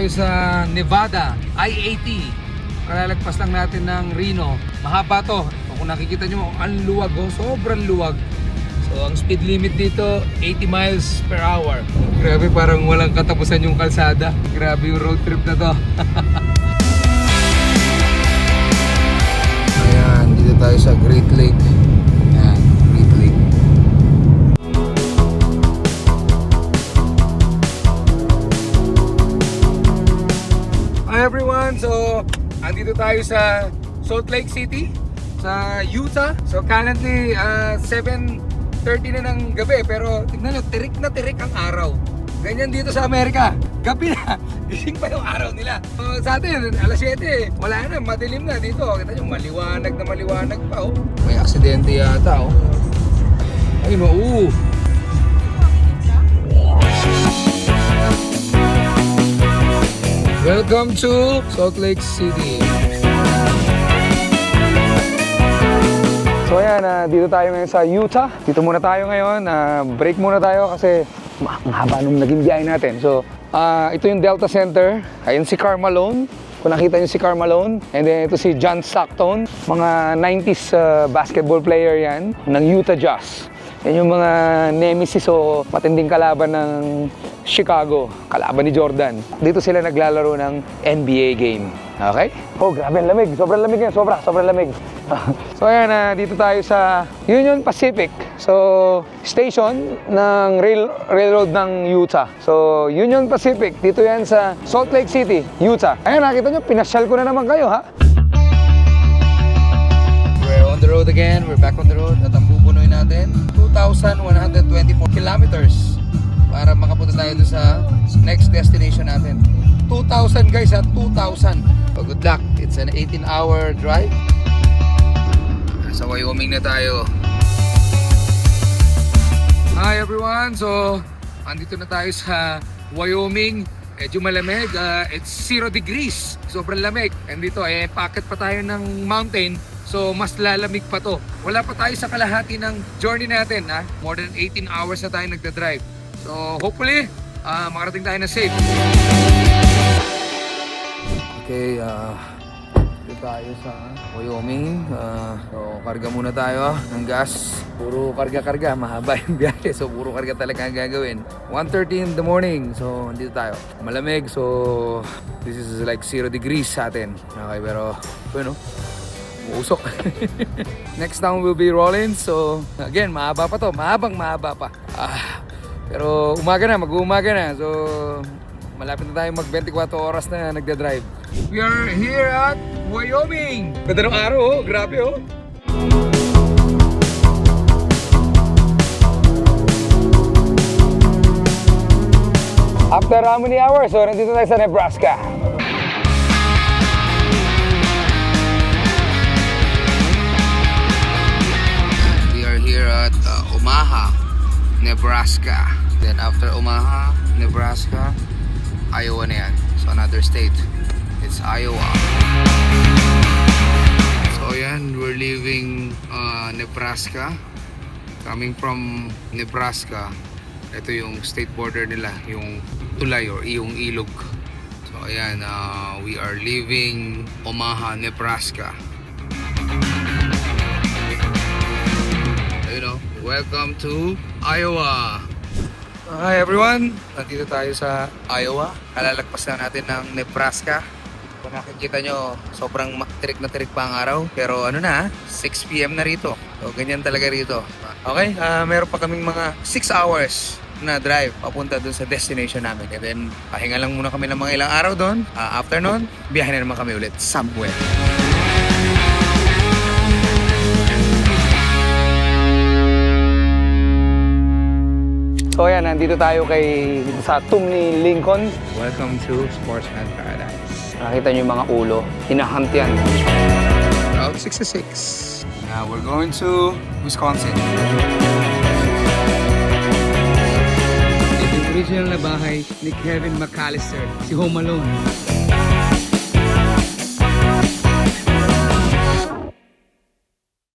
sa Nevada, I-80. Kalalagpas lang natin ng Reno. Mahaba to. Kung nakikita nyo, ang luwag, oh, sobrang luwag. So ang speed limit dito, 80 miles per hour. Grabe, parang walang katapusan yung kalsada. Grabe yung road trip na to. Ayan, dito tayo sa Great Lake. Ayan, Great Lake. Hi everyone! So, andito tayo sa Salt Lake City, sa Utah. So currently, 7:30 na ng gabi, pero tignan nyo, tirik na tirik ang araw. Ganyan dito sa Amerika, gabi na, gising pa yung araw nila. So, sa atin, alas 7, wala na, madilim na dito. Kita nyo, maliwanag na maliwanag pa, oh. May aksidente yata, oh. Ayun, oh. Welcome to Salt Lake City. So ayan, dito tayo ngayon sa Utah. Dito muna tayo ngayon, break muna tayo kasi ang haba nung naging biyahe natin. So, ito yung Delta Center. Ayun si Karl Malone. Kung nakita niyo si Karl Malone. And then ito si John Stockton. Mga 90s basketball player yan ng Utah Jazz. Yan yung mga nemesis o matinding kalaban ng Chicago. Kalaban ni Jordan. Dito sila naglalaro ng NBA game. Okay? Oh, grabe ang lamig. Sobrang lamig yan. Sobrang lamig. So ayan, dito tayo sa Union Pacific. So, station ng railroad ng Utah. So, Union Pacific. Dito yan sa Salt Lake City, Utah. Ayan, nakita nyo, pinasyal ko na naman kayo, ha? We're on the road again. We're back on the road. At ang bubunuin natin, 2,124 kilometers para makapunta tayo doon sa next destination natin. 2,000 guys, ha? 2,000. So, good luck. It's an 18-hour drive. Sa Wyoming na tayo. Hi everyone! So, andito na tayo sa Wyoming. Medyo malamig. It's 0 degrees. Sobrang lamig. And dito, packet pa tayo ng mountain. So, mas lalamig pa to. Wala pa tayo sa kalahati ng journey natin. More than 18 hours na tayo nagda-drive. So, hopefully, makarating tayo na safe. Okay, dito tayo sa Wyoming. So, karga muna tayo ng gas. Puro karga-karga, mahaba yung biyahe. So, puro karga talaga ang gagawin. 1:30 in the morning. So, dito tayo. Malamig. So, this is like 0 degrees sa atin. Okay, pero, bueno, usok. Next town will be Rollins. So, again, mahaba pa to. Mahaba pa. Pero, umaga na. Mag-uumaga na. So, malapit na tayo mag 24 oras na nagda-drive. We are here at Wyoming. Ganda ng araw, oh. Grabe, oh. After how many hours? So, nandito tayo sa Nebraska. We are here at Omaha, Nebraska. Then after Omaha, Nebraska, Iowa na yan. So, another state. It's Iowa. So yan, we're leaving Nebraska. Coming from Nebraska, ito yung state border nila, yung tulay or yung ilog. So ayan, we are leaving Omaha, Nebraska. You know, welcome to Iowa. Hi everyone! Nandito tayo sa Iowa. Kalalagpas na natin ng Nebraska. Kung nakikita nyo, sobrang tirik na tirik pa ang araw. Pero ano na, 6 PM na rito. So, ganyan talaga rito. Okay, meron pa kaming mga 6 hours na drive papunta dun sa destination namin. And then, pahinga lang muna kami ng mga ilang araw doon. After nun, biyahe na naman kami ulit somewhere. So ayan, nandito tayo sa tomb ni Lincoln. Welcome to Sportsman Paradise. Nakita niyo yung mga ulo, hinahunt yan. Route 66. Now we're going to Wisconsin. Ito yung original na bahay ni Kevin McAllister, si Home Alone.